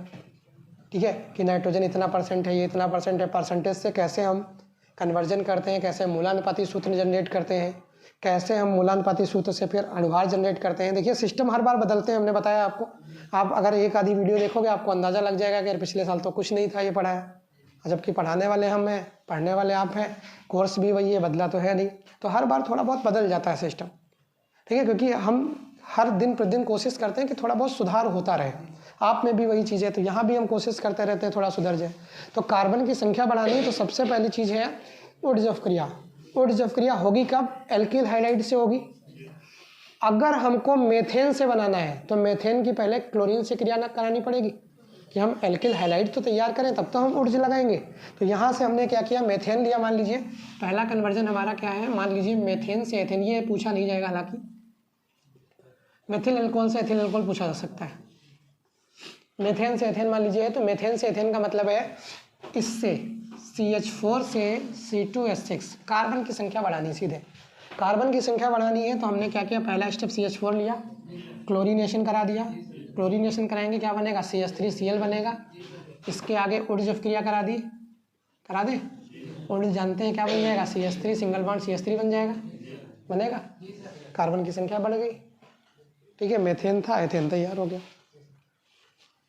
ठीक है, कि नाइट्रोजन इतना % है, ये इतना % है, परसेंटेज से कैसे हम कन्वर्जन करते हैं, कैसे मूलानुपाती सूत्र जनरेट करते हैं, कैसे हम मूलानुपाती सूत्र से फिर अणुभार जनरेट करते हैं। देखिए सिस्टम हर बार बदलते हैं, हमने बताया आपको। आप अगर एक आधी वीडियो देखोगे आपको अंदाज़ा लग जाएगा कि पिछले साल तो कुछ नहीं था ये पढ़ाया, जबकि पढ़ाने वाले हम हैं, पढ़ने वाले आप हैं, कोर्स भी वही है, बदला तो है नहीं। तो हर बार थोड़ा बहुत बदल जाता है सिस्टम, ठीक है, क्योंकि हम हर दिन प्रतिदिन कोशिश करते हैं कि थोड़ा बहुत सुधार होता रहे। आप में भी वही चीज़ है, तो यहाँ भी हम कोशिश करते रहते हैं थोड़ा सुधर जाए। तो कार्बन की संख्या बढ़ानी है तो सबसे पहली चीज़ है ओडजफ क्रिया। ओडजफ क्रिया होगी कब, एल्किल हाइड्राइड से होगी। अगर हमको मेथेन से बनाना है तो मेथेन की पहले क्लोरीन से क्रिया न करानी पड़ेगी कि हम एल्किल हाइलाइड तो तैयार करें, तब तो हम ऊर्जा लगाएंगे। तो यहाँ से हमने क्या किया, मेथेन लिया। मान लीजिए पहला कन्वर्जन हमारा क्या है, मान लीजिए मेथेन से एथेन, ये पूछा नहीं जाएगा हालांकि, मेथिल अल्कोहल से एथिल अल्कोहल पूछा जा सकता है। मेथेन से एथेन मान लीजिए, तो मेथेन से एथेन का मतलब है इससे CH4 से C2H6 कार्बन की संख्या बढ़ानी, सीधे कार्बन की संख्या बढ़ानी है। तो हमने क्या किया, पहला स्टेप CH4 लिया, क्लोरीनेशन करा दिया। क्लोरीनेशन कराएंगे क्या बनेगा, CH3Cl बनेगा। इसके आगे ऊर्जफ क्रिया करा दे, ऊर्ज जानते हैं क्या बन जाएगा, CH3 सिंगल बॉन्ड CH3 बन जाएगा, बनेगा, कार्बन की संख्या बढ़ गई, ठीक है। मेथेन था, एथेन तैयार हो गया।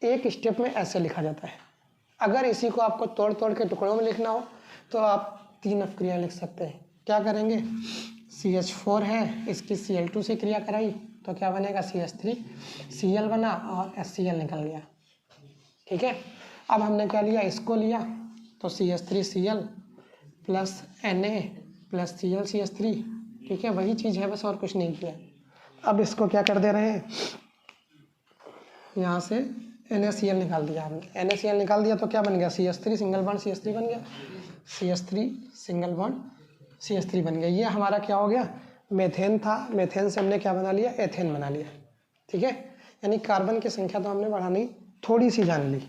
एक स्टेप में ऐसे लिखा जाता है। अगर इसी को आपको तोड़ तोड़ के टुकड़ों में लिखना हो तो आप 3 अपक्रिया लिख सकते हैं। क्या करेंगे, CH4 है, इसकी Cl2 से क्रिया कराई तो क्या बनेगा, CH3Cl बना और HCl निकल गया, ठीक है। अब हमने क्या लिया, इसको लिया तो CH3Cl plus Na plus ClCH3, ठीक है, वही चीज़ है बस, और कुछ नहीं किया। अब इसको क्या कर दे रहे हैं, यहाँ से NaCl निकाल दिया हमने। NaCl निकाल दिया तो क्या बन गया, CH3 सिंगल बॉन्ड CH3 बन गया, CH3 सिंगल बॉन्ड CH3 बन गया। ये हमारा क्या हो गया, मेथेन था, मेथेन से हमने क्या बना लिया, एथेन बना लिया, ठीक है। यानी कार्बन की संख्या तो हमने बढ़ानी थोड़ी सी जान ली,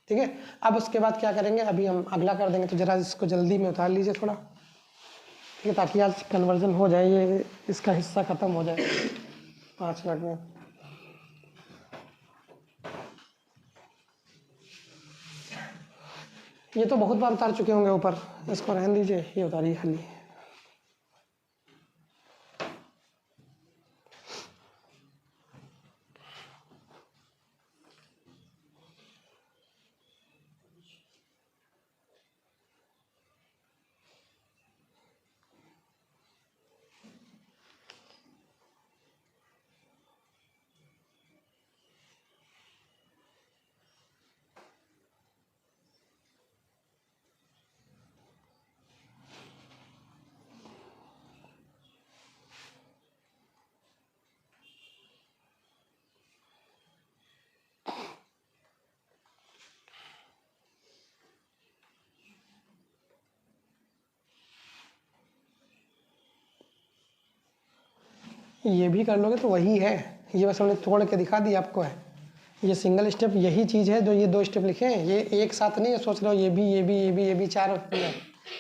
ठीक है। अब उसके बाद क्या करेंगे, अभी हम अगला कर देंगे, तो ज़रा इसको जल्दी में उतार लीजिए थोड़ा, ठीक है, ताकि आज कन्वर्जन हो जाए, ये इसका हिस्सा ख़त्म हो जाए 5 मिनट में। ये तो बहुत बार उतार चुके होंगे ऊपर, इसको रहने दीजिए, ये उतारिए खाली। ये भी कर लोगे तो वही है, ये बस हमने तोड़ के दिखा दिया आपको है। ये सिंगल स्टेप यही चीज़ है जो ये 2 स्टेप लिखे हैं, ये एक साथ नहीं है, सोच रहे हो ये भी ये भी ये भी ये भी 4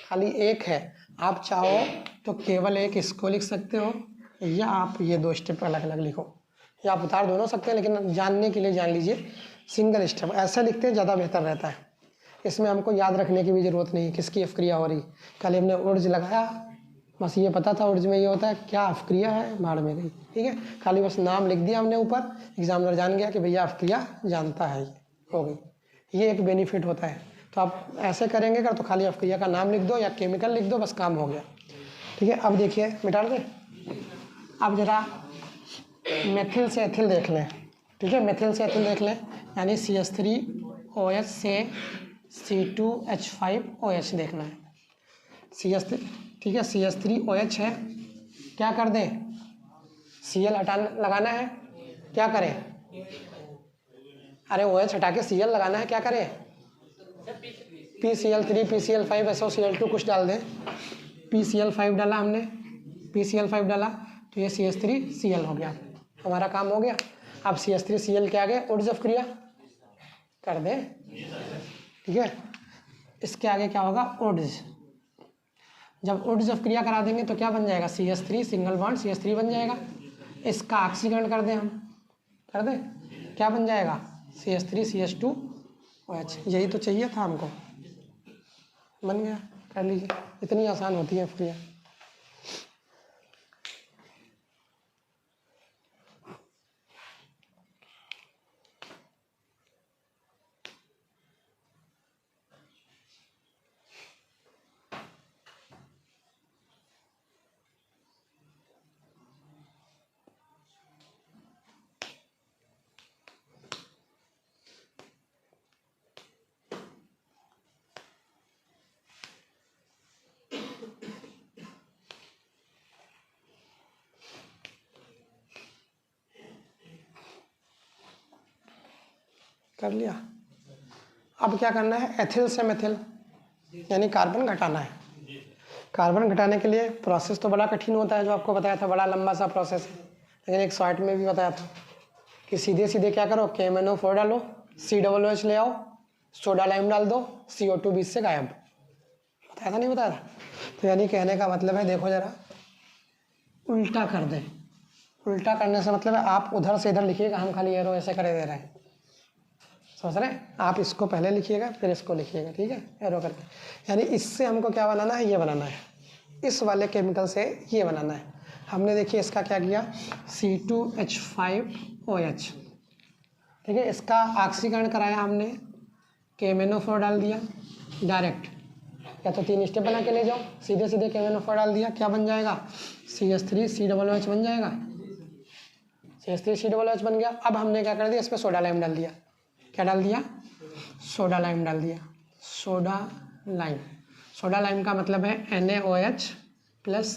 खाली एक है। आप चाहो तो केवल एक इसको लिख सकते हो, या आप ये 2 स्टेप अलग अलग लिखो, या आप उतार दोनों सकते हैं, लेकिन जानने के लिए जान लीजिए सिंगल स्टेप ऐसा लिखते हैं, ज़्यादा बेहतर रहता है। इसमें हमको याद रखने की भी ज़रूरत नहीं, किसकी अफक्रिया हो रही। कल हमने उर्ज लगाया, बस ये पता था उर्ज में ये होता है, क्या अफक्रिया है मार में गई, ठीक है, खाली बस नाम लिख दिया हमने ऊपर, एग्जामिनर जान गया कि भैया अफक्रिया जानता है, हो गई। ये एक बेनिफिट होता है। तो आप ऐसे करेंगे कर, तो खाली अफक्रिया का नाम लिख दो या केमिकल लिख दो, बस काम हो गया, ठीक है। अब देखिए मिटा दें, अब ज़रा मेथिल से एथिल देख लें, ठीक है, मेथिल से एथिल देख लें, यानी CH3OH से C2H5OH देखना है। CH3, ठीक है, CH3OH है, क्या कर दें, Cl लगाना है, क्या करें, अरे OH हटा के Cl लगाना है, क्या करें, PCl3 PCl5 SOCl2 कुछ डाल दें, PCl5 डाला हमने, PCl5 डाला तो ये CH3Cl हो गया, हमारा काम हो गया। अब CH3Cl के आगे उर्ज अफक्रिया कर दें, ठीक है, इसके आगे क्या होगा, उर्ज। जब उर्ज अफक्रिया करा देंगे तो क्या बन जाएगा, CH3 सिंगल बॉन्ड CH3 बन जाएगा। इसका ऑक्सीकरण कर दें हम, कर दें, क्या बन जाएगा, CH3 CH2OH। यही तो चाहिए था हमको, बन गया, कर लीजिए, इतनी आसान होती है अफक्रिया। कर लिया। अब क्या करना है, एथिल से मेथिल, यानी कार्बन घटाना है। कार्बन घटाने के लिए प्रोसेस तो बड़ा कठिन होता है, जो आपको बताया था, बड़ा लंबा सा प्रोसेस है, लेकिन एक शॉर्ट में भी बताया था कि सीधे सीधे क्या करो, KMnO4 डालो, COOH ले आओ, सोडा लाइम डाल दो, CO2 बीच से गायब। बताया था नहीं बताया था। तो यानी कहने का मतलब है, देखो जरा उल्टा कर दें। उल्टा करने से मतलब है आप उधर से इधर लिखिएगा, हम खाली एरो ऐसे करे दे रहे हैं, समझ रहे हैं। आप इसको पहले लिखिएगा फिर इसको लिखिएगा, ठीक है, एरो करके। यानी इससे हमको क्या बनाना है, ये बनाना है, इस वाले केमिकल से ये बनाना है। हमने देखिए इसका क्या किया, C2H5OH, ठीक है, इसका ऑक्सीकरण कराया हमने, KMnO4 डाल दिया डायरेक्ट, या तो 3 स्टेप बना के ले जाओ, सीधे सीधे KMnO4 डाल दिया, क्या बन जाएगा, CH3COOH बन जाएगा, CH3COOH बन गया। अब हमने क्या कर दिया, इस पर सोडा लाइम डाल दिया, क्या डाल दिया, सोडा लाइम डाल दिया, सोडा लाइम। सोडा लाइम का मतलब है NaOH प्लस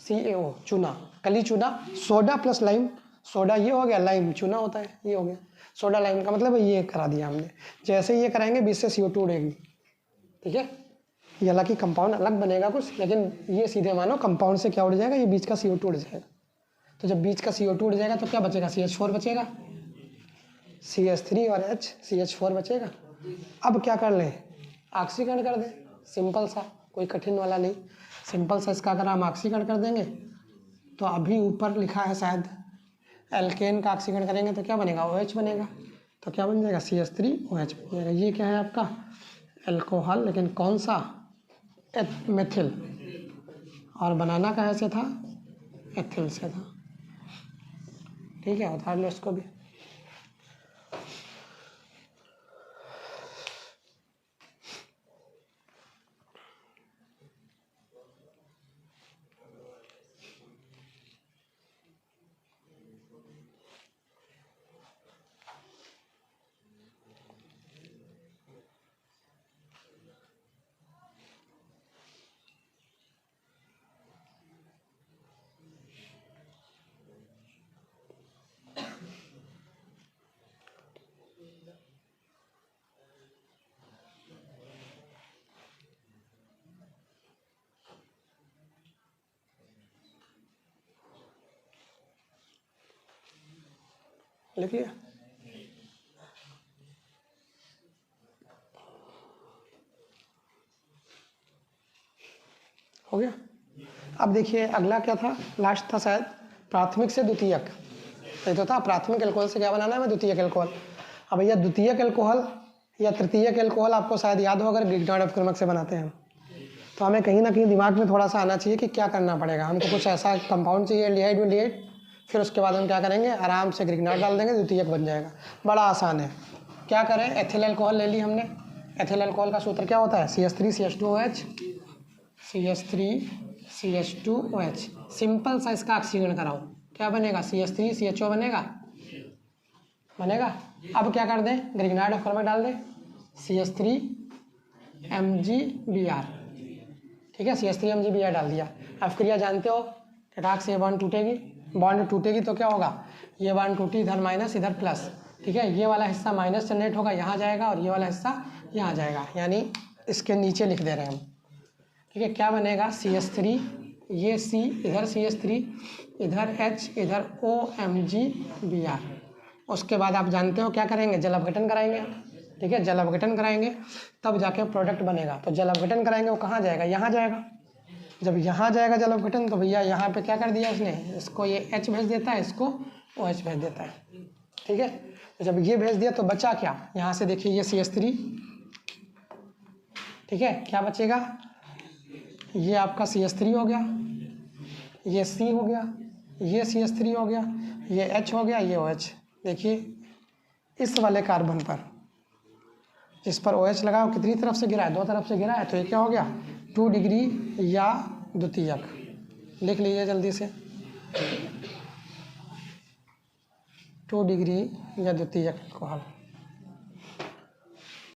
CaO चूना, कली चूना, सोडा प्लस लाइम, सोडा ये हो गया, लाइम चूना होता है, ये हो गया सोडा लाइम का मतलब ये करा दिया हमने। जैसे ये कराएंगे बीच से CO2 उड़ेगी, ठीक है। ये हालांकि कंपाउंड अलग बनेगा कुछ, लेकिन ये सीधे मानो कंपाउंड से क्या उड़ जाएगा, ये बीच का CO2 उड़ जाएगा। तो जब बीच का CO2 उड़ जाएगा तो क्या बचेगा, CH4 बचेगा, CH3 और CH4 बचेगा। अब क्या कर लें, ऑक्सीकरण कर दें, सिंपल सा, कोई कठिन वाला नहीं, सिंपल सा इसका अगर हम ऑक्सीकरण कर देंगे तो अभी ऊपर लिखा है शायद एल्केन का ऑक्सीकरण करेंगे तो क्या बनेगा, OH बनेगा। तो क्या बन जाएगा, CH3OH बन जाएगा। ये क्या है आपका एल्कोहल, लेकिन कौन सा, मेथिल, और बनाना कहाँ से था, एथिल से था, ठीक है। उतार लो इसको भी। लिखिए, हो गया। अब देखिए अगला क्या था, लास्ट था शायद प्राथमिक से द्वितीयक, ये तो था प्राथमिक अल्कोहल से क्या बनाना है, द्वितीयक अल्कोहल। अब भैया द्वितीयक अल्कोहल या तृतीयक अल्कोहल आपको शायद याद हो, अगर ग्रिग्नार्ड अपक्रमक से बनाते हैं तो हमें कहीं ना कहीं दिमाग में थोड़ा सा आना चाहिए कि क्या करना पड़ेगा। हमको कुछ ऐसा कंपाउंड चाहिए एल्डिहाइड विल्डिहाइड, फिर उसके बाद हम क्या करेंगे, आराम से ग्रिग्नार्ड डाल देंगे, द्वितीयक बन जाएगा, बड़ा आसान है। क्या करें, एथिल अल्कोहल ले ली हमने, एथिल अल्कोहल का सूत्र क्या होता है, CH3CH2OH, CH3CH2OH। सिंपल सा इसका ऑक्सीकरण कराओ, क्या बनेगा, CH3CHO बनेगा। अब क्या कर दें, ग्रिग्नार्ड अपक्रमक डाल दें, CH3MgBr, ठीक है, CH3MgBr डाल दिया। अब क्रिया जानते हो, टटाक से ये बॉन्ड टूटेगी, बॉन्ड टूटेगी तो क्या होगा, ये बॉन्ड टूटी, इधर माइनस इधर प्लस, ठीक है। ये वाला हिस्सा माइनस जनरेट होगा, यहाँ जाएगा, और ये वाला हिस्सा यहाँ जाएगा, यानी इसके नीचे लिख दे रहे हैं हम, ठीक है। क्या बनेगा, CH3, ये C, इधर CH3, इधर H, इधर OMgBr। उसके बाद आप जानते हो क्या करेंगे, जल अपघटन कराएंगे, ठीक है, जल अपघटन कराएंगे तब जाके प्रोडक्ट बनेगा। तो जल अपघटन कराएंगे वो कहाँ जाएगा, यहाँ जाएगा। जब यहाँ जाएगा जल अपघटन तो भैया यहाँ पे क्या कर दिया इसने, इसको ये H भेज देता है, इसको OH भेज देता है, ठीक है। तो जब ये भेज दिया तो बचा क्या, यहाँ से देखिए ये CH3, ठीक है, क्या बचेगा, ये आपका CH3 हो गया, ये C हो गया, ये CH3 हो गया, ये H हो गया, ये OH। देखिए इस वाले कार्बन पर जिस पर OH लगा वो कितनी तरफ से गिरा है, 2 तरफ से गिरा है, तो ये क्या हो गया, 2 डिग्री या द्वितीयक। लिख लीजिए जल्दी से, 2 डिग्री या द्वितीयक अल्कोहल।